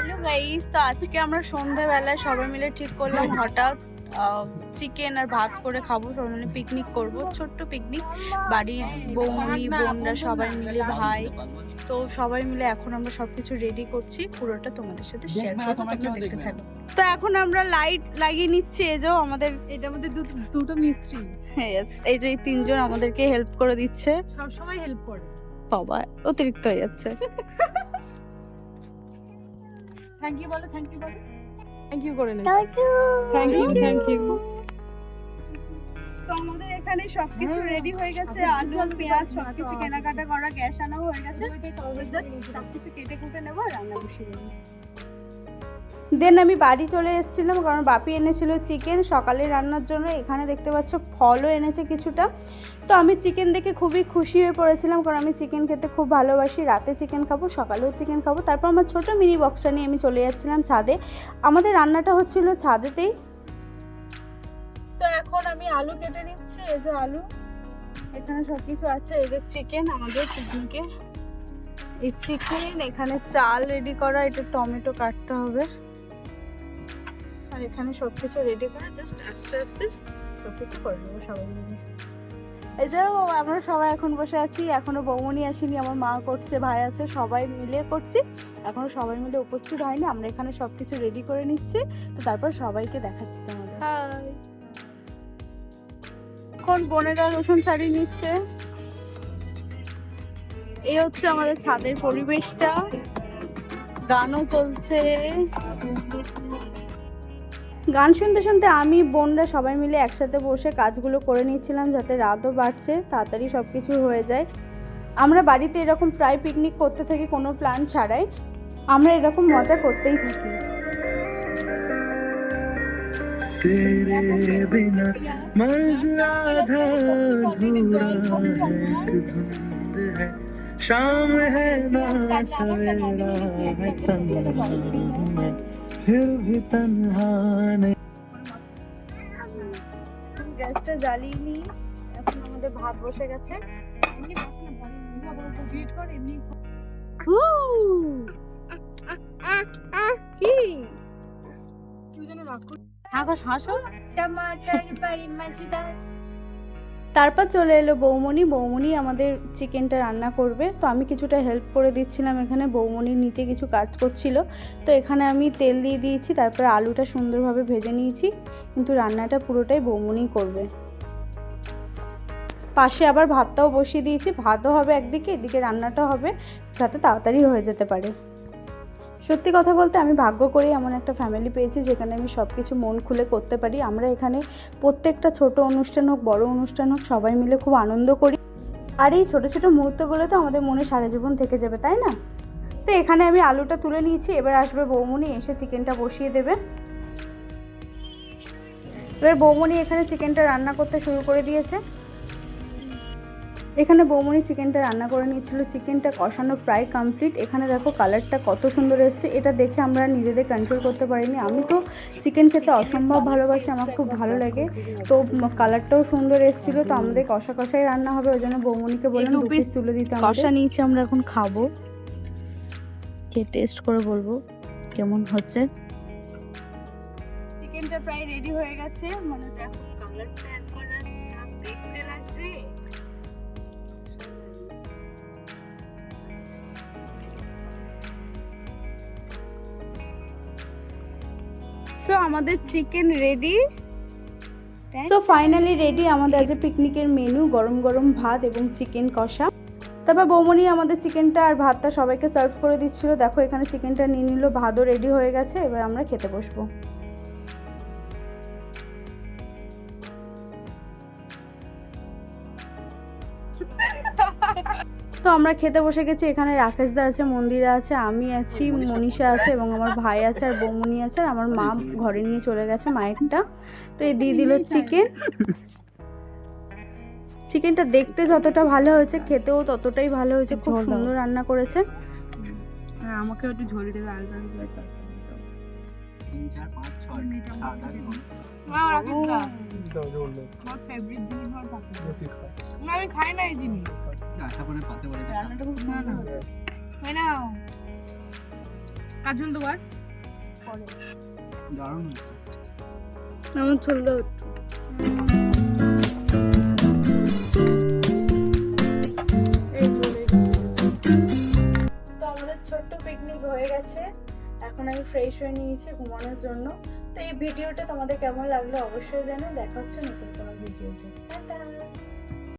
Hello guys, তো আজকে আমরা সন্ধ্যাবেলায় সবাই মিলে ঠিক করলাম হঠাৎ চিকেন আর ভাত করে খাবো। সবাই মিলে পিকনিক করব, ছোট্ট পিকনিক। বাড়ির বৌমনি বোনরা সবাই মিলে, ভাই। তো সবাই মিলে এখন আমরা সবকিছু রেডি করছি, পুরোটা তোমাদের সাথে শেয়ার করব, তোমরা দেখতে থাকো। তো এখন আমরা লাইট লাগিয়ে নিচ্ছি। এই যে আমাদের, এটা আমাদের দুটো মিস্ত্রি। হ্যাঁ, এই যে এই তিনজন আমাদেরকে হেল্প করে দিচ্ছে, সব সময় হেল্প করে। বাবা অতিরিক্ত হয়ে যাচ্ছে। থ্যাংক ইউ বলো, থ্যাংক ইউ বলো, থ্যাংক ইউ করে নে, থ্যাংক ইউ, থ্যাংক ইউ। তো আমাদের এখানে সবকিছু রেডি হয়ে গেছে, আলু পেঁয়াজ সবকিছু কেনাকাটা করা, গ্যাস আনাও হয়ে গেছে। জাস্ট সবকিছু কেটে কুটে নেবো আর রান্না বসিয়ে দেবো। দেন আমি বাড়ি চলে এসেছিলাম, কারণ বাপি এনেছিল চিকেন সকালে রান্নার জন্য। এখানে দেখতে পাচ্ছ ফলও এনেছে কিছুটা। তো আমি চিকেন দেখে খুবই খুশি হয়ে পড়েছিলাম, কারণ আমি চিকেন খেতে খুব ভালোবাসি। রাতে চিকেন খাবো, সকালেও চিকেন খাবো। তারপর আমার ছোটো মিনি বক্সটা নিয়ে আমি চলে যাচ্ছিলাম ছাদে। আমাদের রান্নাটা হচ্ছিল ছাদেতেই। তো এখন আমি আলু কেটে নিচ্ছি। এই যে আলু, এখানে সব কিছু আছে। এই যে চিকেন আমাদের পিকনিকে, এই চিকেন, এখানে চাল রেডি করা, এটা টমেটো কাটতে হবে। আর এখানে সব কিছু রেডি করে জাস্ট আস্তে আস্তে সব কিছু করে নেবো সবাই মিলে। এই যে আমরা সবাই এখন বসে আছি, এখনো বৌমনি আসেনি, আমার মা করছে, ভাই আছে, সবাই মিলে করছি। এখনো সবাই মিলে উপস্থিত হয়নি। আমরা এখানে সব কিছু রেডি করে নিচ্ছি, তো তারপর সবাইকে দেখাচ্ছি তোমাদের। হাই, এখন বোনেরা রসুন ছাড়িয়ে নিচ্ছে। এই হচ্ছে আমাদের ছাদের পরিবেশটা, গানও চলছে। গান শুনতে শুনতে আমি বোনরা সবাই মিলে একসাথে বসে কাজগুলো করে নিচ্ছিলাম, যাতে রাতও বাড়ছে, তাড়াতাড়ি সব কিছু হয়ে যায়। আমরা বাড়িতে এরকম প্রায় পিকনিক করতে থাকি, কোনো প্ল্যান ছাড়াই। আমরা এরকম মজা করতেই থাকি। तेरे बिना मंज़िल आधा अधूरा है, एक धुंध है, शाम है ना सवेरा है, तन्हा हूँ मैं फिर भी तन्हा नहीं। গ্যাসটা জ্বালিয়ে নি, এখন আমাদের ভাত বসে গেছে। কি তারপর চলে এলো বৌমনি। বৌমনি আমাদের চিকেনটা রান্না করবে, তো আমি কিছুটা হেল্প করে দিচ্ছিলাম। এখানে বৌমনির নিচে কিছু কাজ করছিল, তো এখানে আমি তেল দিয়ে দিয়েছি, তারপরে আলুটা সুন্দরভাবে ভেজে নিয়েছি। কিন্তু রান্নাটা পুরোটাই বৌমনি করবে। পাশে আবার ভাতটাও বসিয়ে দিয়েছি, ভাতও হবে একদিকে, এদিকে রান্নাটা হবে, যাতে তাড়াতাড়ি হয়ে যেতে পারে। সত্যি কথা বলতে আমি ভাগ্য করে এমন একটা ফ্যামিলি পেয়েছি, যেখানে আমি সব কিছু মন খুলে করতে পারি। আমরা এখানে প্রত্যেকটা ছোট অনুষ্ঠান হোক, বড় অনুষ্ঠান হোক, সবাই মিলে খুব আনন্দ করি। আর এই ছোটো ছোটো মুহূর্তগুলো তো আমাদের মনে সারা জীবন থেকে যাবে, তাই না? তো এখানে আমি আলুটা তুলে নিয়েছি, এবার আসবে বৌমনি, এসে চিকেনটা বসিয়ে দেবে। এবার বৌমনি এখানে চিকেনটা রান্না করতে শুরু করে দিয়েছে। এখানে বৌমনি চিকেনটা রান্না করে নিয়েছিল, চিকেনটা কষানো প্রায় কমপ্লিট। এখানে দেখো কালারটা কত সুন্দর এসছে, এটা দেখে আমরা নিজেদের কন্ট্রোল করতে পারিনি। আমি তো চিকেন খেতে অসম্ভব ভালোবাসি, আমার খুব ভালো লাগে। তো কালারটাও সুন্দর এসেছিলো। তো আমাদের কষা কষাই রান্না হবে, ওই জন্য বৌমনিকে বললাম 2 পিস তুলে দিতে। কষা নিয়েছি, আমরা এখন খাবো, খেয়ে টেস্ট করে বলবো কেমন হচ্ছে। চিকেনটা প্রায় রেডি হয়ে গেছে, মানে দেখো কালারটা একবার দেখতে লাগছে। সো আমাদের chicken ready. So finally ready আমাদের আজ পিকনিকের মেনু, গরম গরম ভাত এবং চিকেন কষা। তারপর বৌমনি আমাদের চিকেনটা আর ভাতটা সবাইকে সার্ভ করে দিচ্ছিল। দেখো এখানে চিকেনটা নিয়ে নিল, ভাতও রেডি হয়ে গেছে, এবার আমরা খেতে বসবো। তো আমরা খেতে বসে গেছি। এখানে রাকেশদা আছে, মন্দিরা আছে, আমি আছি, মনীষা আছে এবং আমার ভাই আছে, আর বৌমনি আছে, আর আমার মা ঘরে নিয়ে চলে গেছে মায়েরটা। তো এই দিয়ে দিল চিকেন। চিকেনটা দেখতে যতটা ভালো হয়েছে, খেতেও ততটাই ভালো হয়েছে, খুব সুন্দর রান্না করেছে। আমাকে একটু ঝোল দেবে, আলু দিয়ে। 3 4 5 6 7 8 আমার ফেভারিট জিনিস আমার পাতে। না আমি খাই না এই জিনিস। আশা করে পাতে বলে রান্নাটা খুব ভালো হয় না। কাজল দুবার দারুণ আমার চলতে হতো। তো আমাদের ছোট্ট পিকনিক হয়ে গেছে, এখন আমি ফ্রেশ হয়ে নিয়েছি ঘুমানোর জন্য। তো এই ভিডিওটা তোমাদের কেমন লাগলো অবশ্যই জানাও। দেখা হচ্ছে নতুন কোনো ভিডিওতে। টাটা।